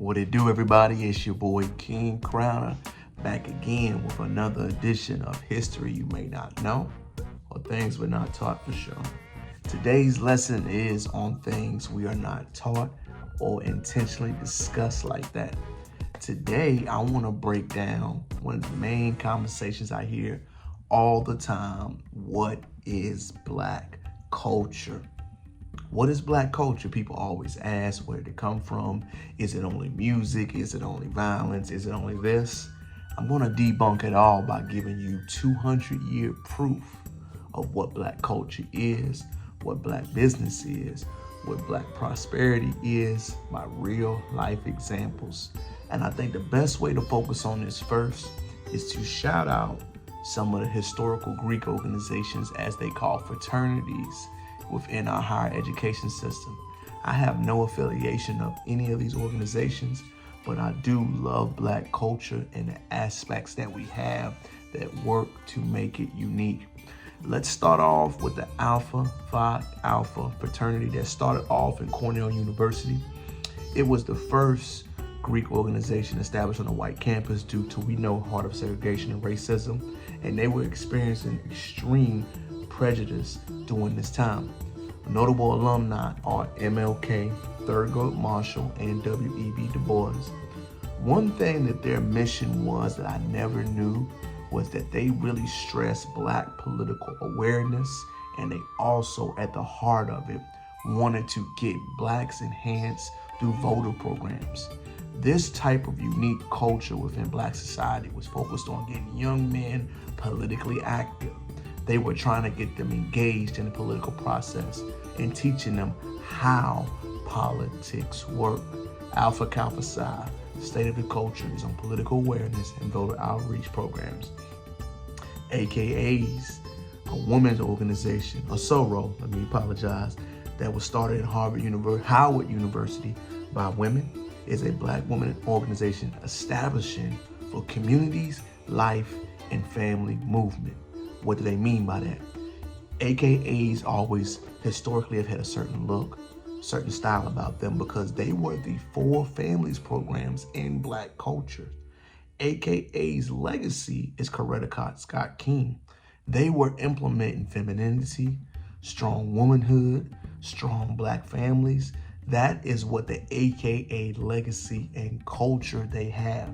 What it do, everybody? It's your boy King Crowner, back again with another edition of History You May Not Know, or Things We're Not Taught for Sure. Today's lesson is on things we are not taught or intentionally discussed like that. Today, I want to break down one of the main conversations I hear all the time. What is Black culture? What is Black culture? People always ask, where did it come from? Is it only music? Is it only violence? Is it only this? I'm going to debunk it all by giving you 200-year proof of what Black culture is, what Black business is, what Black prosperity is, by real life examples. And I think the best way to focus on this first is to shout out some of the historical Greek organizations, as they call fraternities, within our higher education system. I have no affiliation of any of these organizations, but I do love Black culture and the aspects that we have that work to make it unique. Let's start off with the Alpha Phi Alpha fraternity that started off in Cornell University. It was the first Greek organization established on a white campus due to, we know, heart of segregation and racism, and they were experiencing extreme prejudice during this time. Notable alumni are MLK, Thurgood Marshall, and W.E.B. Du Bois. One thing that their mission was that I never knew was that they really stressed Black political awareness, and they also, at the heart of it, wanted to get Blacks enhanced through voter programs. This type of unique culture within Black society was focused on getting young men politically active. They were trying to get them engaged in the political process and teaching them how politics work. Alpha Kappa Psi, State of the Culture, is on political awareness and voter outreach programs. AKA's, a women's organization, a SORO, that was started at Howard University by women, is a Black women organization establishing for communities, life, and family movement. What do they mean by that? AKAs always historically have had a certain look, certain style about them, because they were the four families programs in Black culture. AKA's legacy is Coretta Scott King. They were implementing femininity, strong womanhood, strong Black families. That is what the AKA legacy and culture they have.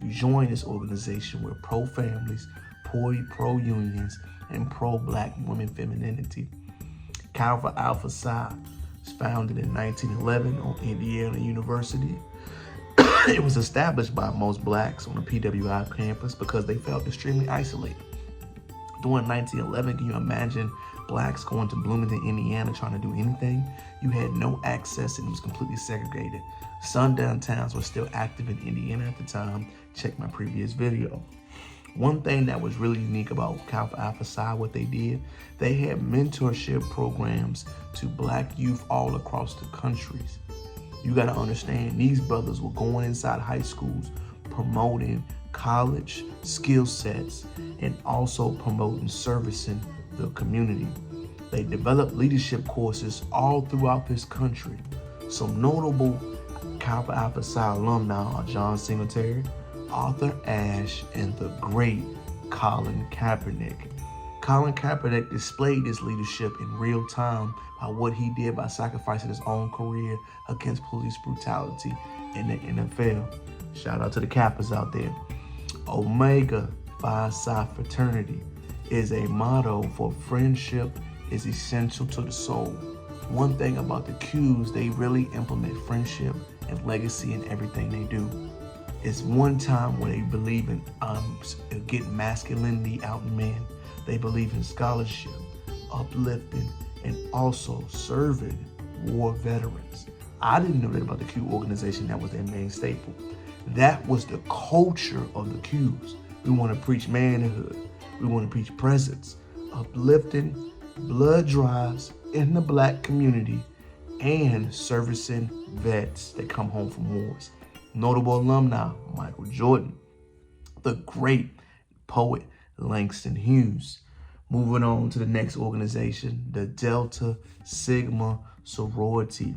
You join this organization, we're pro-families, pro-unions, and pro-Black women femininity. Kappa Alpha Psi was founded in 1911 on Indiana University. It was established by most Blacks on the PWI campus because they felt extremely isolated. During 1911, can you imagine Blacks going to Bloomington, Indiana, trying to do anything? You had no access, and it was completely segregated. Sundown towns were still active in Indiana at the time. Check my previous video. One thing that was really unique about Kappa Alpha Psi, what they did, they had mentorship programs to Black youth all across the countries. You got to understand, these brothers were going inside high schools, promoting college skill sets, and also promoting servicing the community. They developed leadership courses all throughout this country. Some notable Kappa Alpha Psi alumni are John Singletary, Arthur Ashe, and the great Colin Kaepernick. Colin Kaepernick displayed his leadership in real time by what he did by sacrificing his own career against police brutality in the NFL. Shout out to the Kappas out there. Omega Phi Psi fraternity is a motto for friendship is essential to the soul. One thing about the Qs, they really implement friendship and legacy in everything they do. It's one time where they believe in getting masculinity out in men. They believe in scholarship, uplifting, and also serving war veterans. I didn't know that about the Q organization. That was their main staple. That was the culture of the Qs. We want to preach manhood. We want to preach presence, uplifting, blood drives in the Black community, and servicing vets that come home from wars. Notable alumni, Michael Jordan, the great poet Langston Hughes. Moving on to the next organization, the Delta Sigma sorority,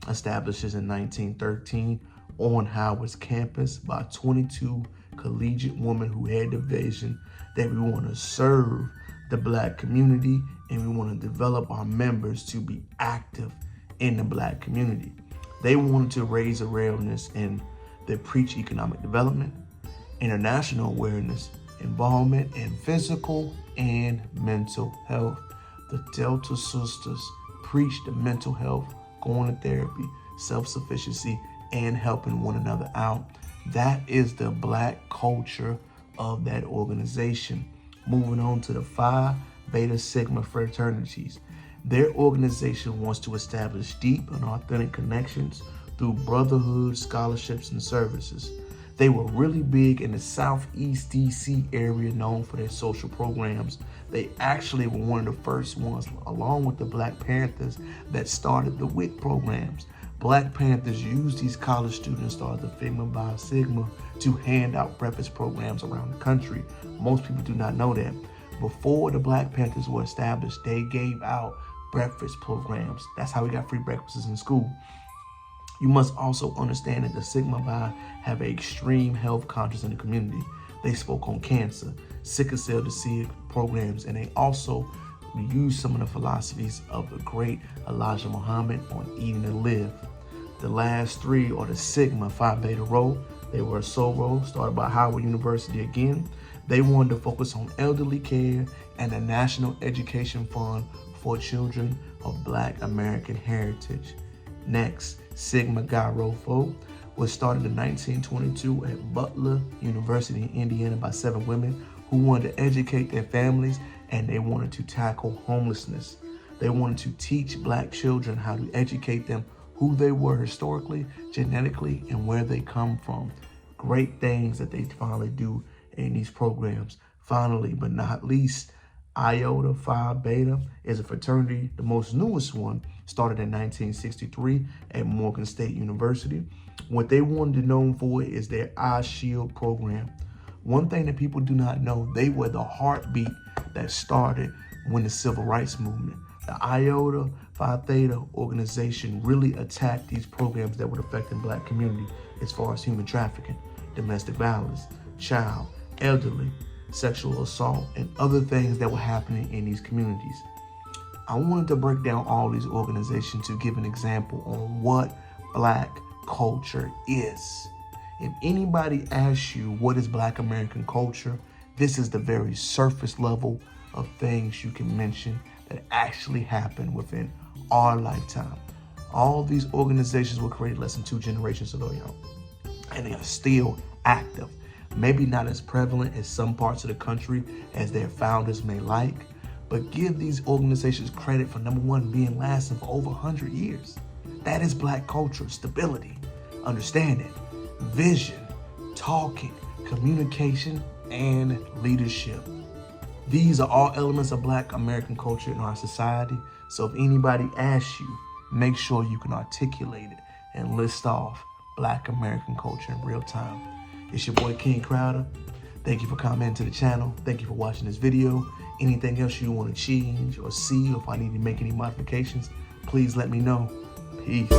establishes in 1913 on Howard's campus by 22 collegiate women who had the vision that we want to serve the Black community and we want to develop our members to be active in the Black community. They wanted to raise awareness and they preach economic development, international awareness, involvement in physical and mental health. The Delta Sisters preach the mental health, going to therapy, self-sufficiency, and helping one another out. That is the Black culture of that organization. Moving on to the Phi Beta Sigma fraternities. Their organization wants to establish deep and authentic connections through brotherhood, scholarships, and services. They were really big in the Southeast DC area, known for their social programs. They actually were one of the first ones, along with the Black Panthers, that started the WIC programs. Black Panthers used these college students, started the Figma Phi Sigma, to hand out breakfast programs around the country. Most people do not know that. Before the Black Panthers were established, they gave out breakfast programs. That's how we got free breakfasts in school. You must also understand that the Sigma Phi have an extreme health conscious in the community. They spoke on cancer, sickle cell disease programs, and they also used some of the philosophies of the great Elijah Muhammad on eating to live. The last three are the Sigma Phi Beta Rho. They were a Soror started by Howard University again. They wanted to focus on elderly care and the National Education Fund for children of Black American heritage. Next, Sigma Chi Rho Phi was started in 1922 at Butler University in Indiana by 7 women who wanted to educate their families and they wanted to tackle homelessness. They wanted to teach Black children how to educate them who they were historically, genetically, and where they come from. Great things that they finally do in these programs. Finally, but not least, Iota Phi Beta is a fraternity, the most newest one, started in 1963 at Morgan State University. What they wanted to know for is their Eye Shield program. One thing that people do not know, they were the heartbeat that started when the Civil Rights Movement. The Iota Phi Theta organization really attacked these programs that would affect the Black community as far as human trafficking, domestic violence, child, elderly, sexual assault, and other things that were happening in these communities. I wanted to break down all these organizations to give an example on what Black culture is. If anybody asks you what is Black American culture, this is the very surface level of things you can mention that actually happened within our lifetime. All these organizations were created less than 2 generations ago, and they are still active. Maybe not as prevalent as some parts of the country as their founders may like, but give these organizations credit for, number one, being lasting for over 100 years. That is Black culture: stability, understanding, vision, talking, communication, and leadership. These are all elements of Black American culture in our society. So if anybody asks you, make sure you can articulate it and list off Black American culture in real time. It's your boy King Crowder. Thank you for coming to the channel. Thank you for watching this video. Anything else you want to change or see, or if I need to make any modifications, please let me know. Peace.